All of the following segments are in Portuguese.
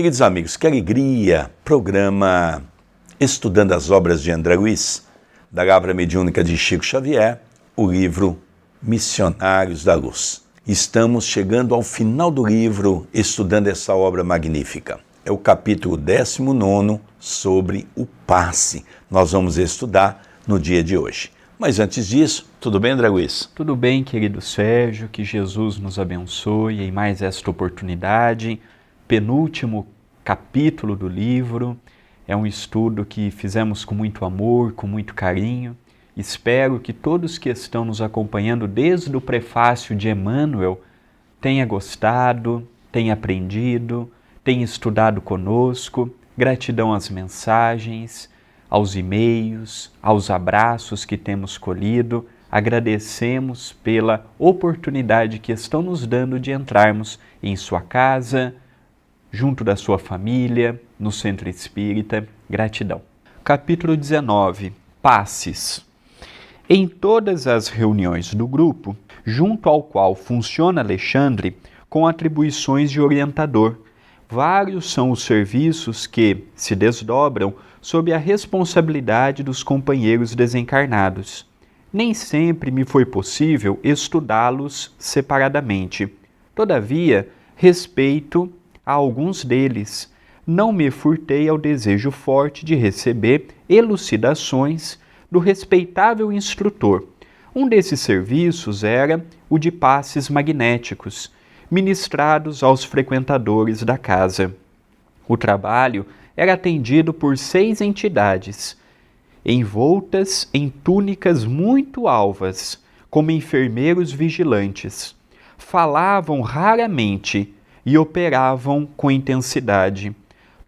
Queridos amigos, que alegria! Programa Estudando as Obras de André Luiz, da Lavra Mediúnica de Chico Xavier, o livro Missionários da Luz. Estamos chegando ao final do livro, estudando essa obra magnífica. É o capítulo 19 sobre o passe. Nós vamos estudar no dia de hoje. Mas antes disso, tudo bem, André Luiz? Tudo bem, querido Sérgio, que Jesus nos abençoe em mais esta oportunidade. Penúltimo capítulo do livro. É um estudo que fizemos com muito amor, com muito carinho. Espero que todos que estão nos acompanhando desde o prefácio de Emmanuel tenham gostado, tenham aprendido, tenham estudado conosco. Gratidão às mensagens, aos e-mails, aos abraços que temos colhido. Agradecemos pela oportunidade que estão nos dando de entrarmos em sua casa, junto da sua família, no Centro Espírita. Gratidão. Capítulo 19. Passes. Em todas as reuniões do grupo, junto ao qual funciona Alexandre, com atribuições de orientador, vários são os serviços que se desdobram sob a responsabilidade dos companheiros desencarnados. Nem sempre me foi possível estudá-los separadamente. Todavia, respeito a alguns deles. Não me furtei ao desejo forte de receber elucidações do respeitável instrutor. Um desses serviços era o de passes magnéticos, ministrados aos frequentadores da casa. O trabalho era atendido por 6 entidades, envoltas em túnicas muito alvas, como enfermeiros vigilantes. Falavam raramente e operavam com intensidade.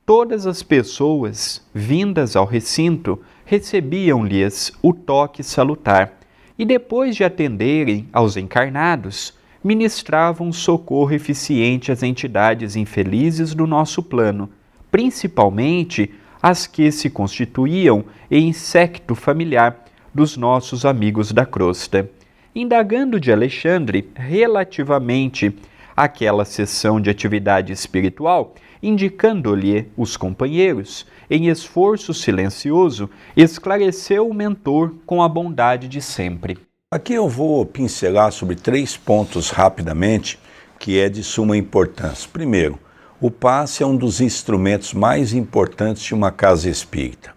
Todas as pessoas vindas ao recinto recebiam-lhes o toque salutar e, depois de atenderem aos encarnados, ministravam socorro eficiente às entidades infelizes do nosso plano, principalmente as que se constituíam em séquito familiar dos nossos amigos da crosta. Indagando de Alexandre relativamente àquela sessão de atividade espiritual, indicando-lhe os companheiros, em esforço silencioso, esclareceu o mentor com a bondade de sempre. Aqui eu vou pincelar sobre 3 pontos rapidamente, que é de suma importância. Primeiro, o passe é um dos instrumentos mais importantes de uma casa espírita.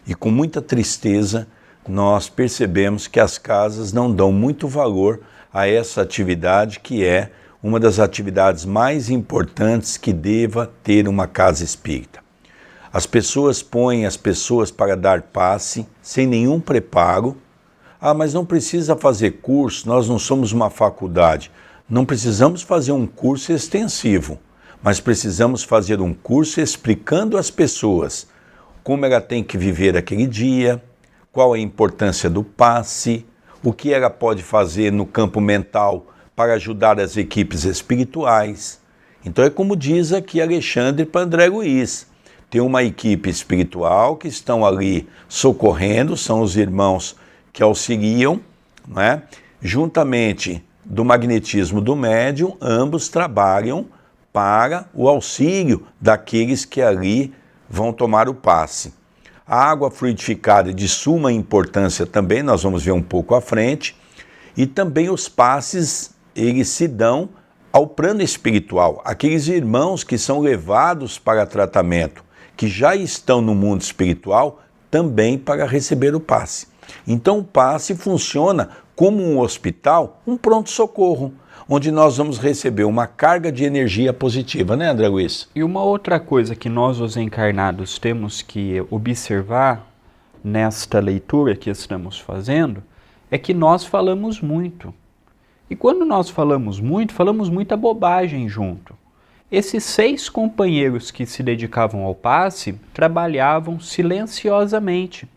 E com muita tristeza, nós percebemos que as casas não dão muito valor a essa atividade, que é uma das atividades mais importantes que deva ter uma casa espírita. As pessoas põem as pessoas para dar passe sem nenhum preparo. Ah, mas não precisa fazer curso, nós não somos uma faculdade. Não precisamos fazer um curso extensivo, mas precisamos fazer um curso explicando às pessoas como ela tem que viver aquele dia, qual a importância do passe, o que ela pode fazer no campo mental para ajudar as equipes espirituais. Então é como diz aqui Alexandre para André Luiz. Tem uma equipe espiritual que estão ali socorrendo, são os irmãos que auxiliam, né? Juntamente do magnetismo do médium, ambos trabalham para o auxílio daqueles que ali vão tomar o passe. A água fluidificada é de suma importância também, nós vamos ver um pouco à frente, e também os passes, eles se dão ao plano espiritual, aqueles irmãos que são levados para tratamento, que já estão no mundo espiritual, também para receber o passe. Então o passe funciona como um hospital, um pronto-socorro, onde nós vamos receber uma carga de energia positiva, né, André Luiz? E uma outra coisa que nós, os encarnados, temos que observar nesta leitura que estamos fazendo é que nós falamos muito. E quando nós falamos muita bobagem junto. Esses 6 companheiros que se dedicavam ao passe trabalhavam silenciosamente.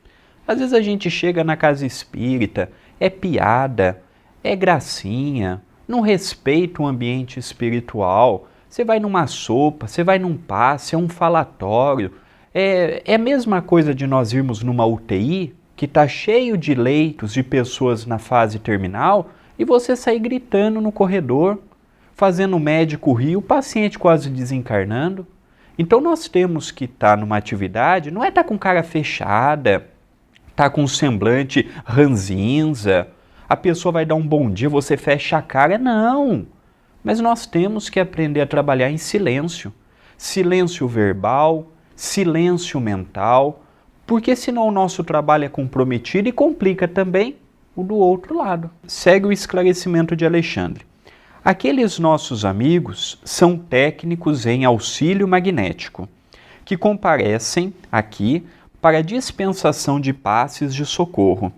Às vezes a gente chega na casa espírita, é piada, é gracinha, não respeita o ambiente espiritual. Você vai numa sopa, você vai num passe, é um falatório. É a mesma coisa de nós irmos numa UTI, que está cheio de leitos de pessoas na fase terminal, e você sair gritando no corredor, fazendo o médico rir, o paciente quase desencarnando. Então nós temos que estar numa atividade, não é estar com cara fechada, estar com um semblante ranzinza, a pessoa vai dar um bom dia, você fecha a cara, não. Mas nós temos que aprender a trabalhar em silêncio. Silêncio verbal, silêncio mental, porque senão o nosso trabalho é comprometido e complica também o do outro lado. Segue o esclarecimento de Alexandre. Aqueles nossos amigos são técnicos em auxílio magnético, que comparecem aqui para a dispensação de passes de socorro.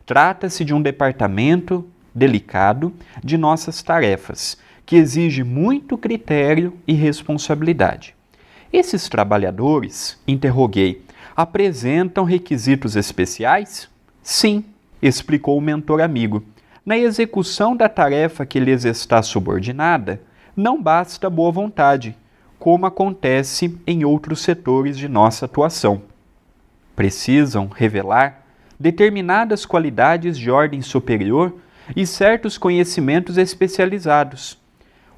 Trata-se de um departamento delicado de nossas tarefas, que exige muito critério e responsabilidade. Esses trabalhadores, interroguei, apresentam requisitos especiais? Sim, explicou o mentor amigo. Na execução da tarefa que lhes está subordinada, não basta boa vontade, como acontece em outros setores de nossa atuação. Precisam revelar determinadas qualidades de ordem superior e certos conhecimentos especializados.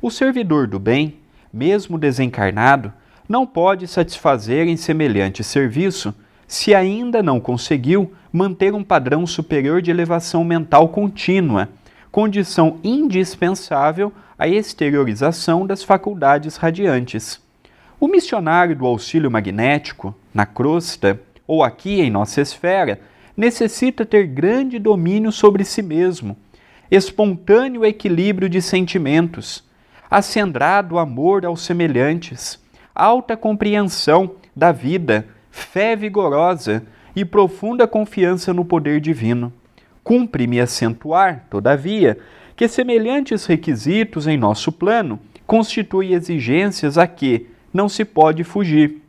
O servidor do bem, mesmo desencarnado, não pode satisfazer em semelhante serviço se ainda não conseguiu manter um padrão superior de elevação mental contínua, condição indispensável à exteriorização das faculdades radiantes. O missionário do auxílio magnético, na crosta ou aqui em nossa esfera, necessita ter grande domínio sobre si mesmo, espontâneo equilíbrio de sentimentos, acendrado amor aos semelhantes, alta compreensão da vida, fé vigorosa e profunda confiança no poder divino. Cumpre-me acentuar, todavia, que semelhantes requisitos em nosso plano constituem exigências a que não se pode fugir.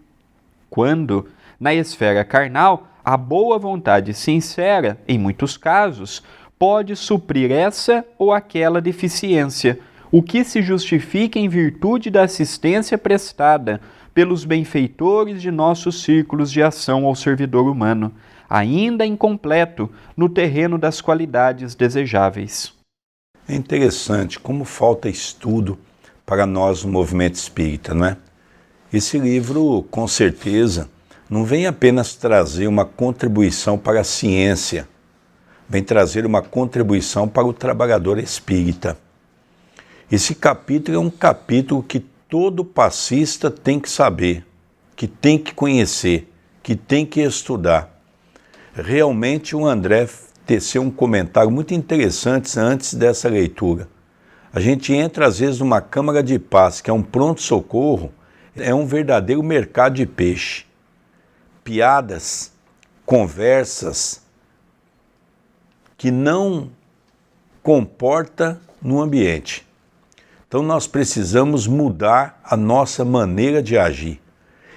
Quando, na esfera carnal, a boa vontade sincera, em muitos casos, pode suprir essa ou aquela deficiência, o que se justifica em virtude da assistência prestada pelos benfeitores de nossos círculos de ação ao servidor humano, ainda incompleto no terreno das qualidades desejáveis. É interessante como falta estudo para nós no movimento espírita, não é? Esse livro, com certeza, não vem apenas trazer uma contribuição para a ciência, vem trazer uma contribuição para o trabalhador espírita. Esse capítulo é um capítulo que todo passista tem que saber, que tem que conhecer, que tem que estudar. Realmente o André teceu um comentário muito interessante antes dessa leitura. A gente entra às vezes numa câmara de paz, que é um pronto-socorro, é um verdadeiro mercado de peixe. Piadas, conversas que não comporta no ambiente. Então nós precisamos mudar a nossa maneira de agir.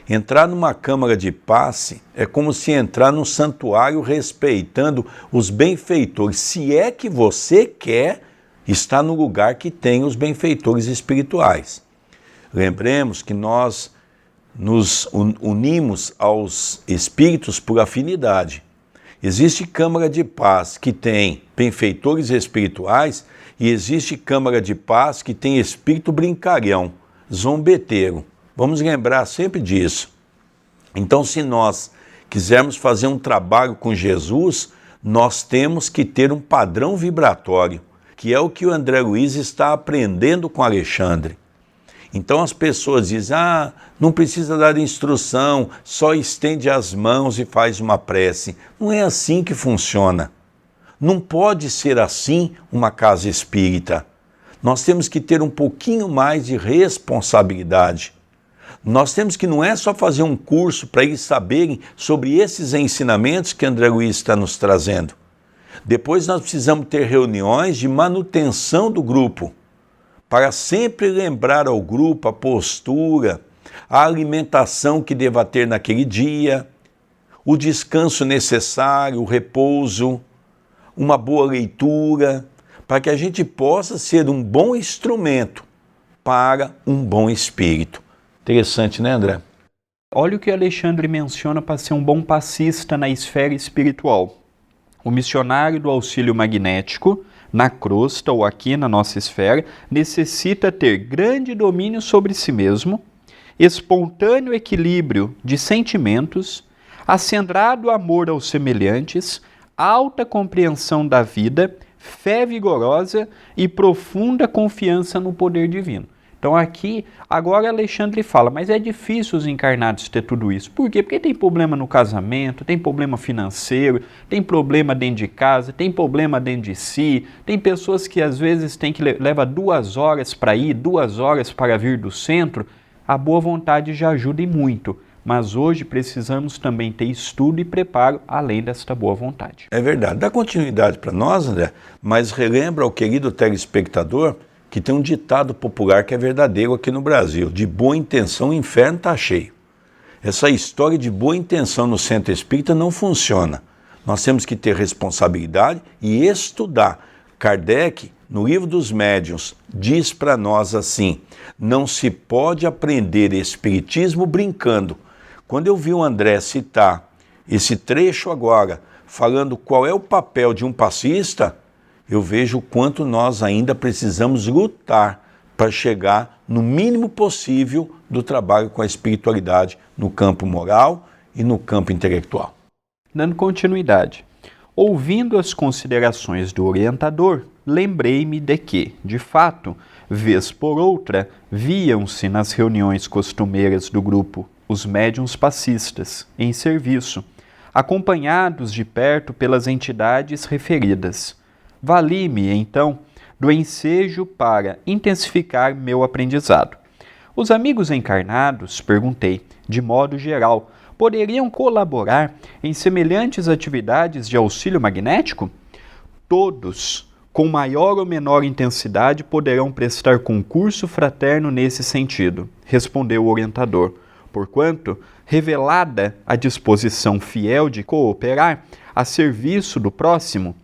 Entrar numa câmara de passe é como se entrar num santuário respeitando os benfeitores. Se é que você quer estar no lugar que tem os benfeitores espirituais. Lembremos que nós nos unimos aos espíritos por afinidade. Existe câmara de paz que tem benfeitores espirituais e existe câmara de paz que tem espírito brincalhão, zombeteiro. Vamos lembrar sempre disso. Então, se nós quisermos fazer um trabalho com Jesus, nós temos que ter um padrão vibratório, que é o que o André Luiz está aprendendo com Alexandre. Então as pessoas dizem, não precisa dar instrução, só estende as mãos e faz uma prece. Não é assim que funciona. Não pode ser assim uma casa espírita. Nós temos que ter um pouquinho mais de responsabilidade. Nós temos que não é só fazer um curso para eles saberem sobre esses ensinamentos que André Luiz está nos trazendo. Depois nós precisamos ter reuniões de manutenção do grupo, para sempre lembrar ao grupo a postura, a alimentação que deva ter naquele dia, o descanso necessário, o repouso, uma boa leitura, para que a gente possa ser um bom instrumento para um bom espírito. Interessante, né, André? Olha o que Alexandre menciona para ser um bom passista na esfera espiritual. O missionário do auxílio magnético, na crosta ou aqui na nossa esfera, necessita ter grande domínio sobre si mesmo, espontâneo equilíbrio de sentimentos, acendrado amor aos semelhantes, alta compreensão da vida, fé vigorosa e profunda confiança no poder divino. Então aqui, agora Alexandre fala, mas é difícil os encarnados ter tudo isso. Por quê? Porque tem problema no casamento, tem problema financeiro, tem problema dentro de casa, tem problema dentro de si, tem pessoas que às vezes leva 2 horas para ir, 2 horas para vir do centro. A boa vontade já ajuda e muito, mas hoje precisamos também ter estudo e preparo além desta boa vontade. É verdade. Dá continuidade para nós, André, mas relembra ao querido telespectador que tem um ditado popular que é verdadeiro aqui no Brasil: de boa intenção o inferno está cheio. Essa história de boa intenção no centro espírita não funciona. Nós temos que ter responsabilidade e estudar. Kardec, no Livro dos Médiuns, diz para nós assim: não se pode aprender espiritismo brincando. Quando eu vi o André citar esse trecho agora, falando qual é o papel de um passista, eu vejo o quanto nós ainda precisamos lutar para chegar no mínimo possível do trabalho com a espiritualidade no campo moral e no campo intelectual. Dando continuidade, ouvindo as considerações do orientador, lembrei-me de que, de fato, vez por outra, viam-se nas reuniões costumeiras do grupo os médiuns passistas, em serviço, acompanhados de perto pelas entidades referidas. Vali-me, então, do ensejo para intensificar meu aprendizado. Os amigos encarnados, perguntei, de modo geral, poderiam colaborar em semelhantes atividades de auxílio magnético? Todos, com maior ou menor intensidade, poderão prestar concurso fraterno nesse sentido, respondeu o orientador, porquanto, revelada a disposição fiel de cooperar a serviço do próximo,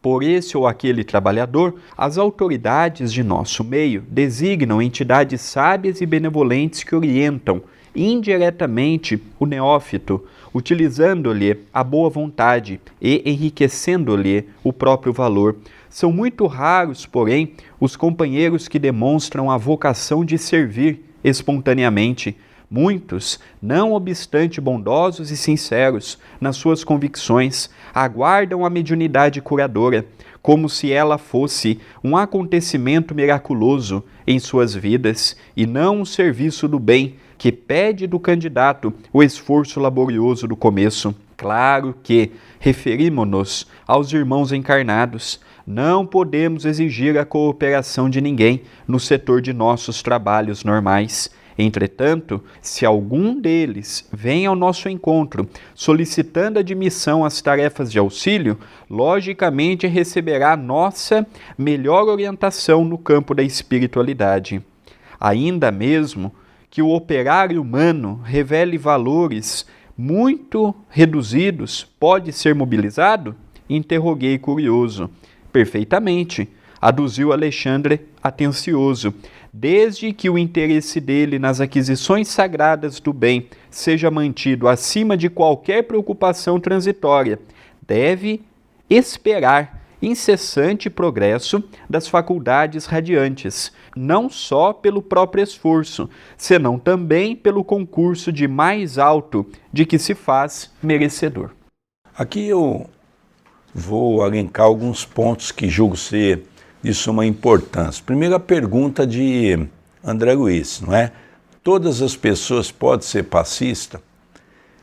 por esse ou aquele trabalhador, as autoridades de nosso meio designam entidades sábias e benevolentes que orientam indiretamente o neófito, utilizando-lhe a boa vontade e enriquecendo-lhe o próprio valor. São muito raros, porém, os companheiros que demonstram a vocação de servir espontaneamente. Muitos, não obstante bondosos e sinceros nas suas convicções, aguardam a mediunidade curadora, como se ela fosse um acontecimento miraculoso em suas vidas e não um serviço do bem que pede do candidato o esforço laborioso do começo. Claro que referimos-nos aos irmãos encarnados. Não podemos exigir a cooperação de ninguém no setor de nossos trabalhos normais. Entretanto, se algum deles vem ao nosso encontro solicitando admissão às tarefas de auxílio, logicamente receberá nossa melhor orientação no campo da espiritualidade. Ainda mesmo que o operário humano revele valores muito reduzidos, pode ser mobilizado? Interroguei curioso. Perfeitamente, aduziu Alexandre atencioso. Desde que o interesse dele nas aquisições sagradas do bem seja mantido acima de qualquer preocupação transitória, deve esperar incessante progresso das faculdades radiantes, não só pelo próprio esforço, senão também pelo concurso de mais alto de que se faz merecedor. Aqui eu vou elencar alguns pontos que julgo ser de suma importância. Primeiro, a pergunta de André Luiz, não é? Todas as pessoas podem ser passistas?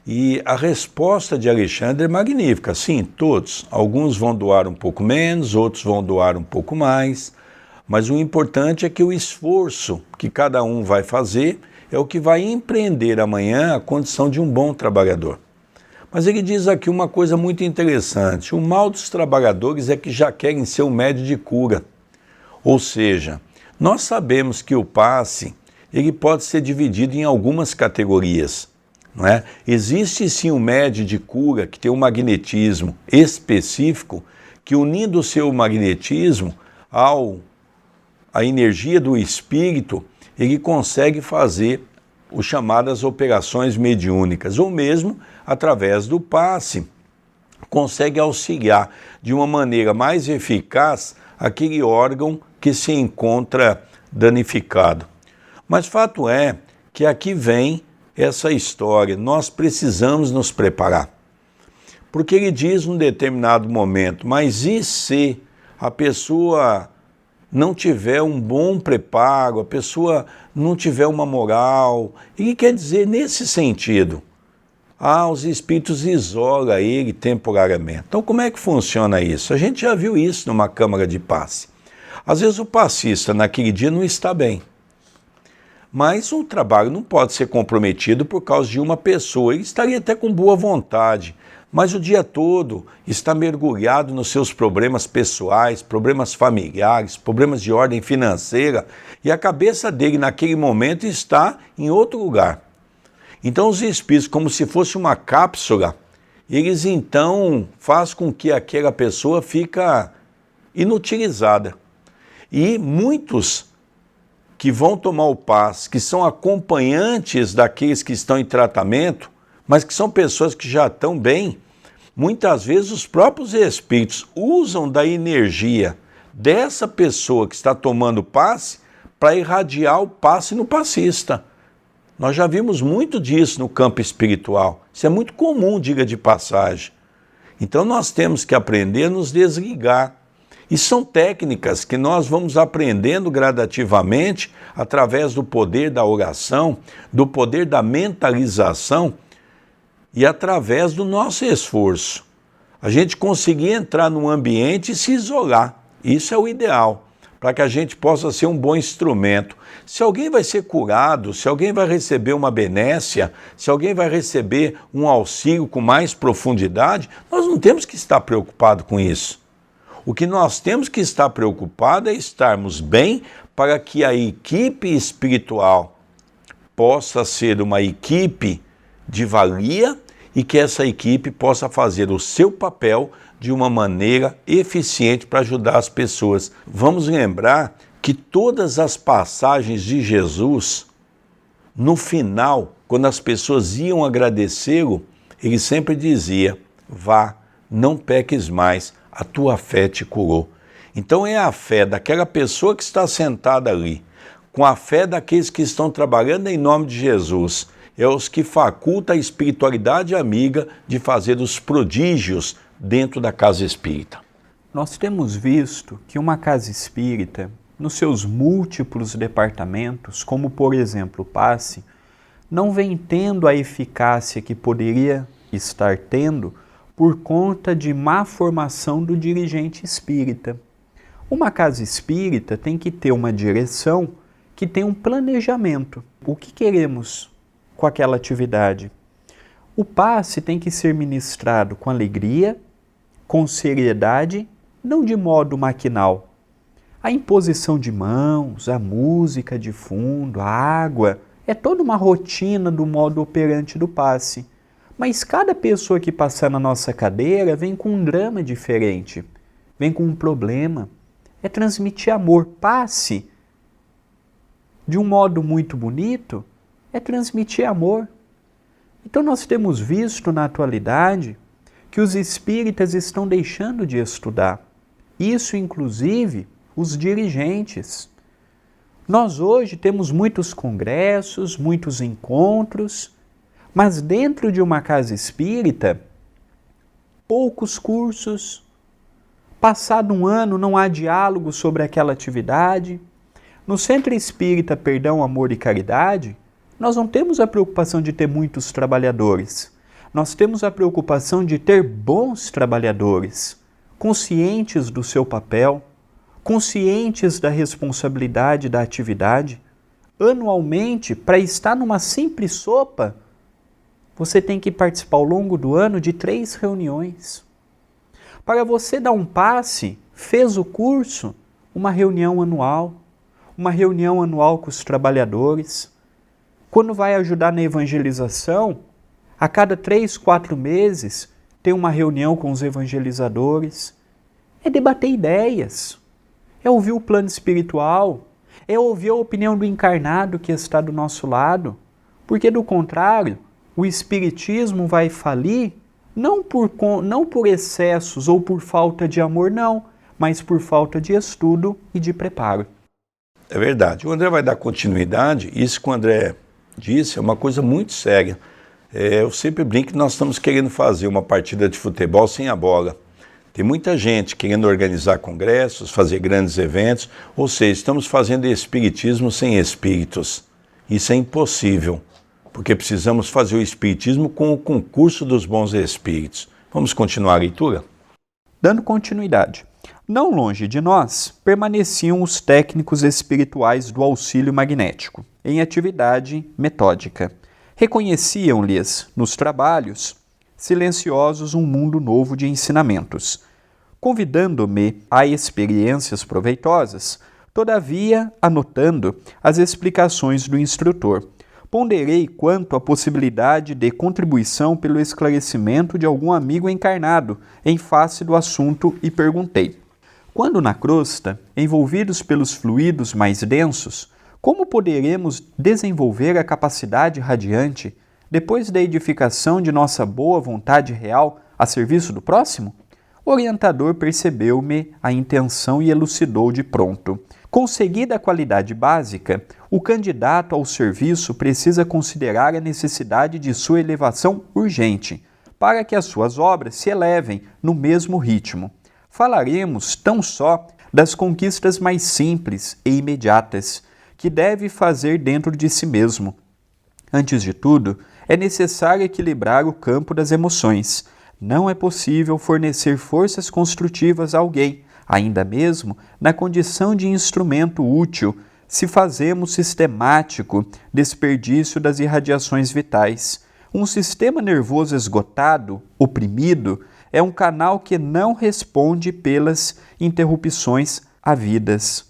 E a resposta de Alexandre é magnífica. Sim, todos. Alguns vão doar um pouco menos, outros vão doar um pouco mais, mas o importante é que o esforço que cada um vai fazer é o que vai empreender amanhã a condição de um bom trabalhador. Mas ele diz aqui uma coisa muito interessante: o mal dos trabalhadores é que já querem ser o médio de cura. Ou seja, nós sabemos que o passe ele pode ser dividido em algumas categorias, não é? Existe sim o médio de cura que tem um magnetismo específico que, unindo o seu magnetismo à energia do espírito, ele consegue fazer as chamadas operações mediúnicas, ou mesmo através do passe, consegue auxiliar de uma maneira mais eficaz aquele órgão que se encontra danificado. Mas fato é que aqui vem essa história. Nós precisamos nos preparar. Porque ele diz num determinado momento, mas e se a pessoa não tiver um bom preparo, a pessoa não tiver uma moral? Ele quer dizer nesse sentido. Os espíritos isolam ele temporariamente. Então como é que funciona isso? A gente já viu isso numa câmara de passe. Às vezes o passista naquele dia não está bem. Mas o trabalho não pode ser comprometido por causa de uma pessoa. Ele estaria até com boa vontade, mas o dia todo está mergulhado nos seus problemas pessoais, problemas familiares, problemas de ordem financeira, e a cabeça dele naquele momento está em outro lugar. Então os espíritos, como se fosse uma cápsula, eles então fazem com que aquela pessoa fica inutilizada. E muitos que vão tomar o passe, que são acompanhantes daqueles que estão em tratamento, mas que são pessoas que já estão bem, muitas vezes os próprios espíritos usam da energia dessa pessoa que está tomando passe para irradiar o passe no passista. Nós já vimos muito disso no campo espiritual. Isso é muito comum, diga de passagem. Então nós temos que aprender a nos desligar. E são técnicas que nós vamos aprendendo gradativamente através do poder da oração, do poder da mentalização e através do nosso esforço. A gente conseguir entrar num ambiente e se isolar. Isso é o ideal, para que a gente possa ser um bom instrumento. Se alguém vai ser curado, se alguém vai receber uma benécia, se alguém vai receber um auxílio com mais profundidade, nós não temos que estar preocupados com isso. O que nós temos que estar preocupados é estarmos bem para que a equipe espiritual possa ser uma equipe de valia e que essa equipe possa fazer o seu papel de uma maneira eficiente para ajudar as pessoas. Vamos lembrar que todas as passagens de Jesus, no final, quando as pessoas iam agradecê-lo, ele sempre dizia: vá, não peques mais, a tua fé te curou. Então é a fé daquela pessoa que está sentada ali, com a fé daqueles que estão trabalhando em nome de Jesus, é os que faculta a espiritualidade amiga de fazer os prodígios dentro da casa espírita. Nós temos visto que uma casa espírita, nos seus múltiplos departamentos, como por exemplo o passe, não vem tendo a eficácia que poderia estar tendo por conta de má formação do dirigente espírita. Uma casa espírita tem que ter uma direção que tem um planejamento. O que queremos com aquela atividade? O passe tem que ser ministrado com alegria, com seriedade, não de modo maquinal. A imposição de mãos, a música de fundo, a água, é toda uma rotina do modo operante do passe. Mas cada pessoa que passar na nossa cadeira vem com um drama diferente, vem com um problema. É transmitir amor. Passe, de um modo muito bonito, é transmitir amor. Então nós temos visto na atualidade que os espíritas estão deixando de estudar. Isso, inclusive, os dirigentes. Nós hoje temos muitos congressos, muitos encontros, mas dentro de uma casa espírita, poucos cursos. Passado um ano, não há diálogo sobre aquela atividade. No Centro Espírita Perdão, Amor e Caridade, nós não temos a preocupação de ter muitos trabalhadores. Nós temos a preocupação de ter bons trabalhadores, conscientes do seu papel, conscientes da responsabilidade da atividade. Anualmente, para estar numa simples sopa, você tem que participar ao longo do ano de 3 reuniões. Para você dar um passe, fez o curso, uma reunião anual com os trabalhadores. Quando vai ajudar na evangelização, a cada 3, 4 meses, tem uma reunião com os evangelizadores. É debater ideias, é ouvir o plano espiritual, é ouvir a opinião do encarnado que está do nosso lado, porque do contrário, o espiritismo vai falir não por excessos ou por falta de amor, não, mas por falta de estudo e de preparo. É verdade. O André vai dar continuidade, isso que o André disse é uma coisa muito séria. Eu sempre brinco que nós estamos querendo fazer uma partida de futebol sem a bola. Tem muita gente querendo organizar congressos, fazer grandes eventos, ou seja, estamos fazendo espiritismo sem espíritos. Isso é impossível, porque precisamos fazer o espiritismo com o concurso dos bons espíritos. Vamos continuar a leitura? Dando continuidade. Não longe de nós, permaneciam os técnicos espirituais do auxílio magnético, em atividade metódica. Reconheciam-lhes, nos trabalhos, silenciosos, um mundo novo de ensinamentos. Convidando-me a experiências proveitosas, todavia, anotando as explicações do instrutor, ponderei quanto à possibilidade de contribuição pelo esclarecimento de algum amigo encarnado em face do assunto e perguntei: quando na crosta, envolvidos pelos fluidos mais densos, como poderemos desenvolver a capacidade radiante, depois da edificação de nossa boa vontade real a serviço do próximo? O orientador percebeu-me a intenção e elucidou de pronto. Conseguida a qualidade básica, o candidato ao serviço precisa considerar a necessidade de sua elevação urgente, para que as suas obras se elevem no mesmo ritmo. Falaremos tão só das conquistas mais simples e imediatas, que deve fazer dentro de si mesmo. Antes de tudo, é necessário equilibrar o campo das emoções. Não é possível fornecer forças construtivas a alguém, ainda mesmo na condição de instrumento útil, se fazemos sistemático desperdício das irradiações vitais. Um sistema nervoso esgotado, oprimido, é um canal que não responde pelas interrupções havidas.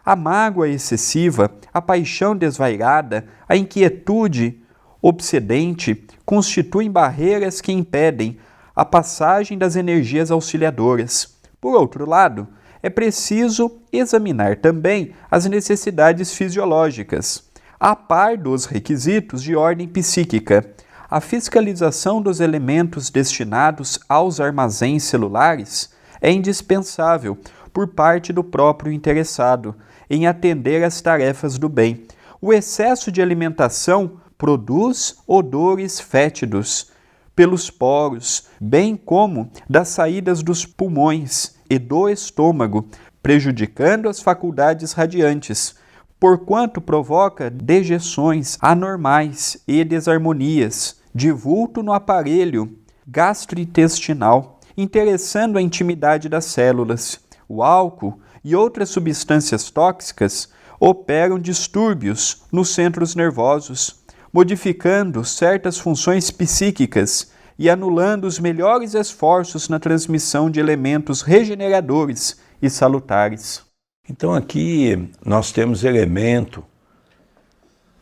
A mágoa excessiva, a paixão desvairada, a inquietude obsedente constituem barreiras que impedem a passagem das energias auxiliadoras. Por outro lado, é preciso examinar também as necessidades fisiológicas, a par dos requisitos de ordem psíquica. A fiscalização dos elementos destinados aos armazéns celulares é indispensável por parte do próprio interessado em atender às tarefas do bem. O excesso de alimentação produz odores fétidos pelos poros, bem como das saídas dos pulmões e do estômago, prejudicando as faculdades radiantes, porquanto provoca dejeções anormais e desarmonias de vulto no aparelho gastrointestinal, interessando a intimidade das células. O álcool e outras substâncias tóxicas operam distúrbios nos centros nervosos, modificando certas funções psíquicas e anulando os melhores esforços na transmissão de elementos regeneradores e salutares. Então aqui nós temos elemento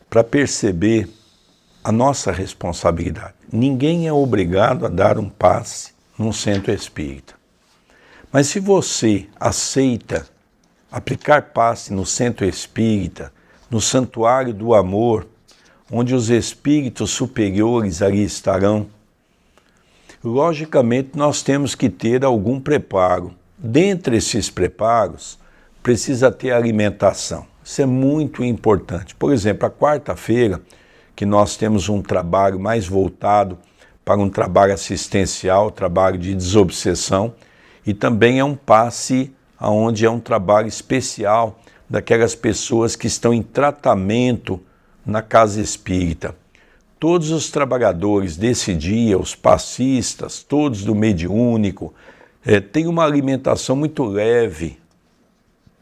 para perceber a nossa responsabilidade. Ninguém é obrigado a dar um passe num centro espírita. Mas se você aceita aplicar passe no centro espírita, no santuário do amor, onde os espíritos superiores ali estarão, logicamente nós temos que ter algum preparo. Dentre esses preparos, precisa ter alimentação. Isso é muito importante. Por exemplo, a quarta-feira, que nós temos um trabalho mais voltado para um trabalho assistencial, trabalho de desobsessão, e também é um passe onde é um trabalho especial daquelas pessoas que estão em tratamento na casa espírita. Todos os trabalhadores desse dia, os passistas, todos do mediúnico, têm uma alimentação muito leve.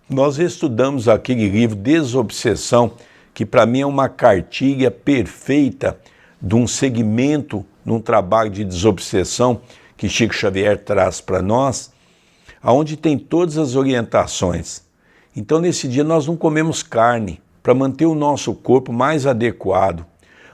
Nós estudamos aquele livro Desobsessão, que para mim é uma cartilha perfeita de um segmento num trabalho de desobsessão que Chico Xavier traz para nós, onde tem todas as orientações. Então nesse dia nós não comemos carne, para manter o nosso corpo mais adequado.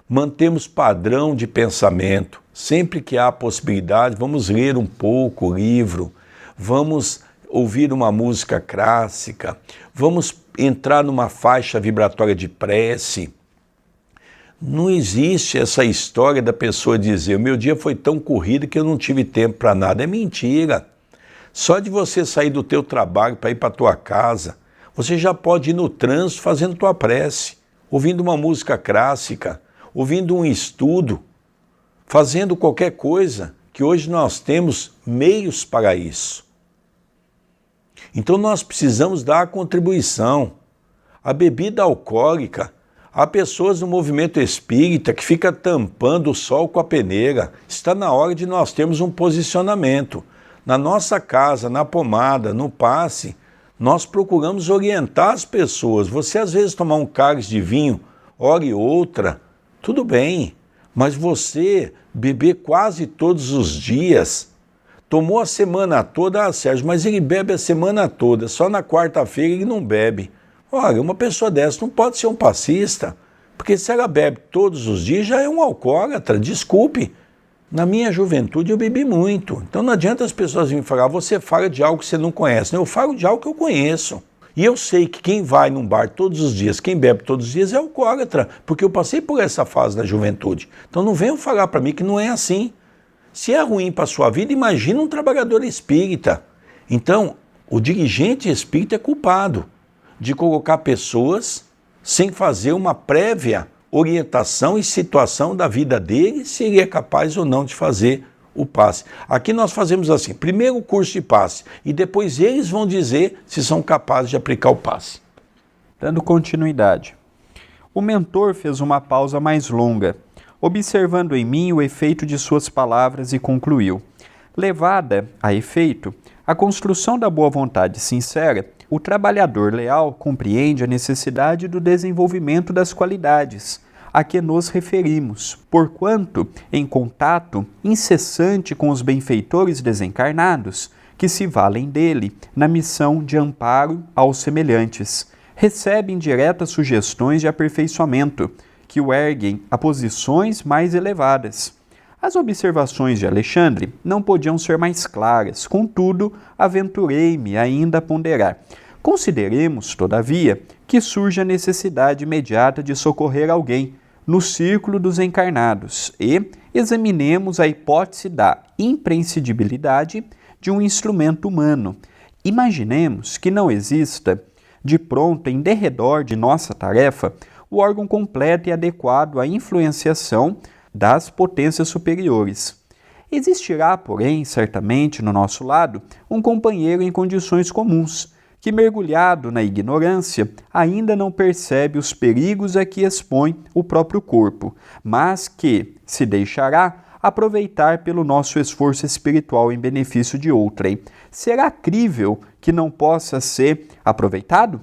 Mantemos padrão de pensamento. Sempre que há possibilidade, vamos ler um pouco o livro, vamos ouvir uma música clássica, vamos entrar numa faixa vibratória de prece. Não existe essa história da pessoa dizer: o meu dia foi tão corrido que eu não tive tempo para nada. É mentira. Só de você sair do teu trabalho para ir para a tua casa, você já pode ir no trânsito fazendo tua prece, ouvindo uma música clássica, ouvindo um estudo, fazendo qualquer coisa, que hoje nós temos meios para isso. Então nós precisamos dar a contribuição. A bebida alcoólica, há pessoas no movimento espírita que fica tampando o sol com a peneira. Está na hora de nós termos um posicionamento. Na nossa casa, na pomada, no passe, nós procuramos orientar as pessoas. Você às vezes tomar um cálice de vinho, hora e outra, tudo bem, mas você beber quase todos os dias, tomou a semana toda, Sérgio, mas ele bebe a semana toda, só na quarta-feira ele não bebe. Olha, uma pessoa dessa não pode ser um passista, porque se ela bebe todos os dias já é um alcoólatra, desculpe. Na minha juventude eu bebi muito, então não adianta as pessoas me falar, você fala de algo que você não conhece. Não, eu falo de algo que eu conheço. E eu sei que quem vai num bar todos os dias, quem bebe todos os dias é alcoólatra, porque eu passei por essa fase da juventude. Então não venham falar para mim que não é assim. Se é ruim para a sua vida, imagina um trabalhador espírita. Então, o dirigente espírita é culpado de colocar pessoas sem fazer uma prévia orientação e situação da vida dele, se ele é capaz ou não de fazer o passe. Aqui nós fazemos assim, primeiro o curso de passe e depois eles vão dizer se são capazes de aplicar o passe. Dando continuidade. O mentor fez uma pausa mais longa, observando em mim o efeito de suas palavras e concluiu. Levada a efeito, a construção da boa vontade sincera, o trabalhador leal compreende a necessidade do desenvolvimento das qualidades a que nos referimos, porquanto, em contato incessante com os benfeitores desencarnados, que se valem dele na missão de amparo aos semelhantes, recebem diretas sugestões de aperfeiçoamento, que o erguem a posições mais elevadas. As observações de Alexandre não podiam ser mais claras, contudo, aventurei-me ainda a ponderar. Consideremos, todavia, que surge a necessidade imediata de socorrer alguém no círculo dos encarnados e examinemos a hipótese da imprescindibilidade de um instrumento humano. Imaginemos que não exista, de pronto, em derredor de nossa tarefa, o órgão completo e adequado à influenciação das potências superiores. Existirá, porém, certamente, no nosso lado, um companheiro em condições comuns, que, mergulhado na ignorância, ainda não percebe os perigos a que expõe o próprio corpo, mas que se deixará aproveitar pelo nosso esforço espiritual em benefício de outrem. Será crível que não possa ser aproveitado?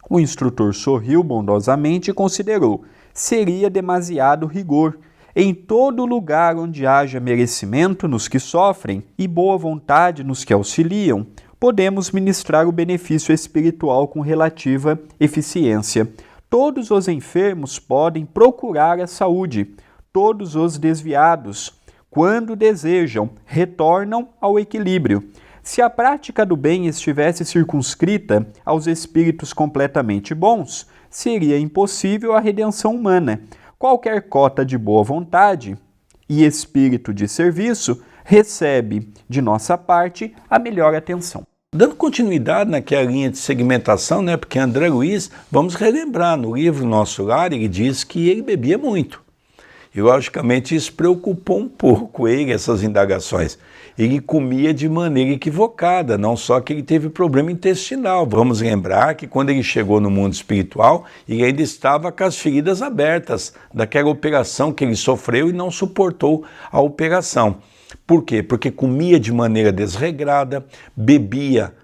O instrutor sorriu bondosamente e considerou: seria demasiado rigor. Em todo lugar onde haja merecimento nos que sofrem e boa vontade nos que auxiliam, podemos ministrar o benefício espiritual com relativa eficiência. Todos os enfermos podem procurar a saúde. Todos os desviados, quando desejam, retornam ao equilíbrio. Se a prática do bem estivesse circunscrita aos espíritos completamente bons, seria impossível a redenção humana. Qualquer cota de boa vontade e espírito de serviço recebe, de nossa parte, a melhor atenção. Dando continuidade naquela linha de segmentação, né, porque André Luiz, vamos relembrar, no livro Nosso Lar, ele diz que ele bebia muito. E, logicamente, isso preocupou um pouco ele, essas indagações. Ele comia de maneira equivocada, não só que ele teve problema intestinal. Vamos lembrar que quando ele chegou no mundo espiritual, ele ainda estava com as feridas abertas daquela operação que ele sofreu e não suportou a operação. Por quê? Porque comia de maneira desregrada, bebia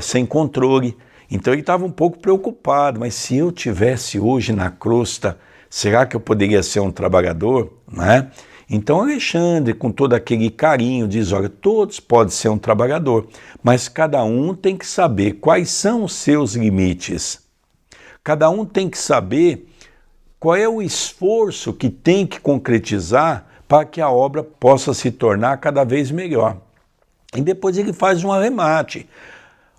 sem controle. Então ele estava um pouco preocupado, mas se eu tivesse hoje na crosta, será que eu poderia ser um trabalhador? Né? Então Alexandre, com todo aquele carinho, diz, olha, todos podem ser um trabalhador, mas cada um tem que saber quais são os seus limites. Cada um tem que saber qual é o esforço que tem que concretizar para que a obra possa se tornar cada vez melhor. E depois ele faz um arremate.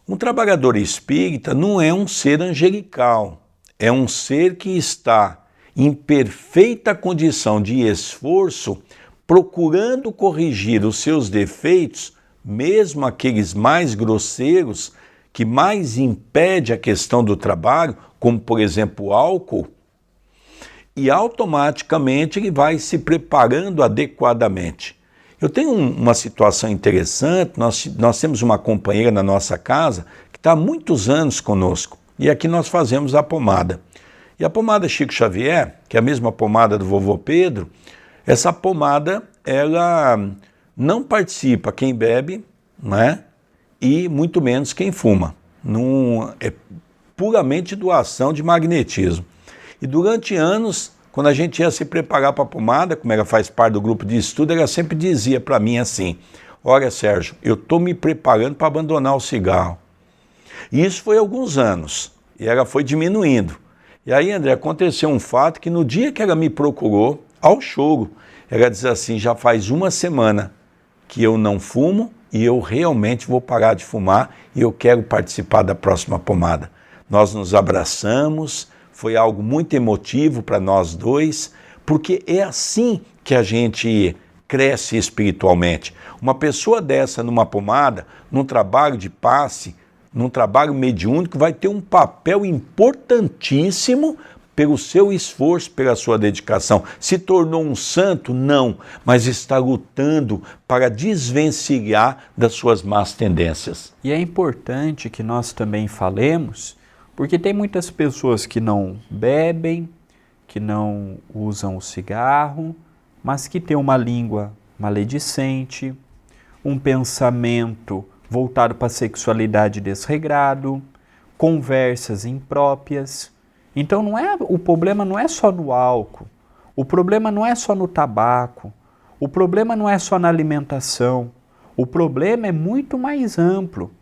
Um trabalhador espírita não é um ser angelical, é um ser que está em perfeita condição de esforço, procurando corrigir os seus defeitos, mesmo aqueles mais grosseiros, que mais impede a questão do trabalho, como por exemplo o álcool. e automaticamente ele vai se preparando adequadamente. Eu tenho uma situação interessante, nós temos uma companheira na nossa casa que está há muitos anos conosco, e aqui nós fazemos a pomada. E a pomada Chico Xavier, que é a mesma pomada do vovô Pedro, essa pomada, ela não participa quem bebe, né? E muito menos quem fuma. Não, é puramente doação de magnetismo. E durante anos, quando a gente ia se preparar para a pomada, como ela faz parte do grupo de estudo, ela sempre dizia para mim assim: olha, Sérgio, eu estou me preparando para abandonar o cigarro. E isso foi há alguns anos, e ela foi diminuindo. E aí, André, aconteceu um fato que no dia que ela me procurou, ao choro, ela diz assim: já faz uma semana que eu não fumo e eu realmente vou parar de fumar e eu quero participar da próxima pomada. Nós nos abraçamos, foi algo muito emotivo para nós dois, porque é assim que a gente cresce espiritualmente. Uma pessoa dessa numa pomada, num trabalho de passe, num trabalho mediúnico, vai ter um papel importantíssimo pelo seu esforço, pela sua dedicação. Se tornou um santo? Não, mas está lutando para desvencilhar das suas más tendências. E é importante que nós também falemos, porque tem muitas pessoas que não bebem, que não usam o cigarro, mas que têm uma língua maledicente, um pensamento voltado para a sexualidade desregrado, conversas impróprias. Então o problema não é só no álcool, o problema não é só no tabaco, o problema não é só na alimentação, o problema é muito mais amplo.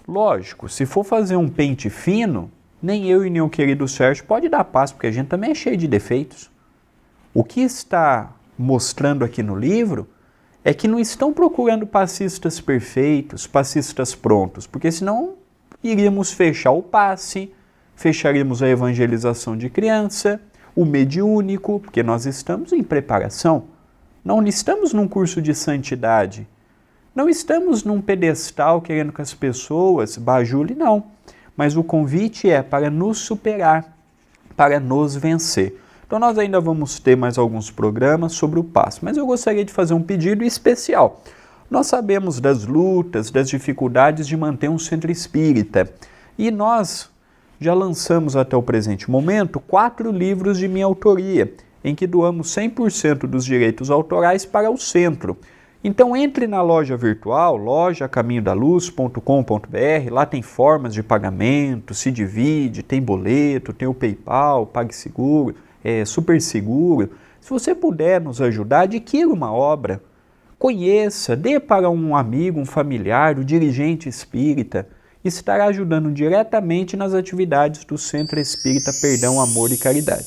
Lógico, se for fazer um pente fino, nem eu e nem o querido Sérgio pode dar paz, porque a gente também é cheio de defeitos. O que está mostrando aqui no livro é que não estão procurando passistas perfeitos, passistas prontos, porque senão iríamos fechar o passe, fecharíamos a evangelização de criança, o mediúnico, porque nós estamos em preparação. Não estamos num curso de santidade. Não estamos num pedestal querendo que as pessoas bajulem, não. Mas o convite é para nos superar, para nos vencer. Então nós ainda vamos ter mais alguns programas sobre o passe, mas eu gostaria de fazer um pedido especial. Nós sabemos das lutas, das dificuldades de manter um centro espírita, e nós já lançamos até o presente momento 4 livros de minha autoria, em que doamos 100% dos direitos autorais para o centro. Então entre na loja virtual, loja-caminho-da-luz.com.br, lá tem formas de pagamento, se divide, tem boleto, tem o PayPal, PagSeguro, Super Seguro. Se você puder nos ajudar, adquira uma obra, conheça, dê para um amigo, um familiar, o dirigente espírita, estará ajudando diretamente nas atividades do Centro Espírita Perdão, Amor e Caridade.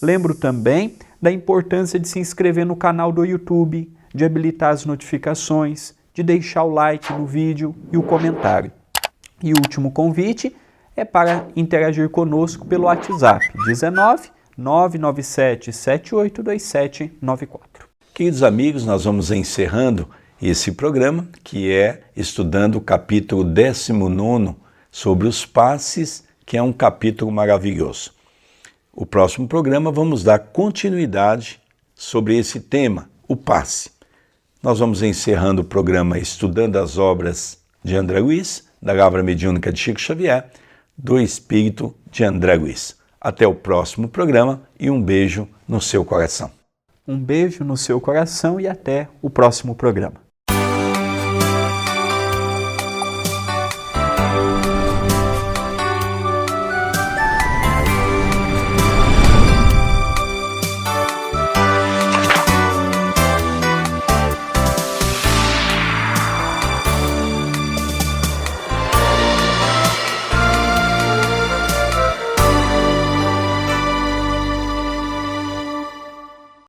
Lembro também da importância de se inscrever no canal do YouTube, de habilitar as notificações, de deixar o like no vídeo e o comentário. E o último convite é para interagir conosco pelo WhatsApp 19 997 782794. Queridos amigos, nós vamos encerrando esse programa, que é estudando o capítulo 19 sobre os passes, que é um capítulo maravilhoso. O próximo programa vamos dar continuidade sobre esse tema, o passe. Nós vamos encerrando o programa estudando as obras de André Luiz, da Lavra Mediúnica de Chico Xavier, do Espírito de André Luiz. Até o próximo programa e um beijo no seu coração. Um beijo no seu coração e até o próximo programa.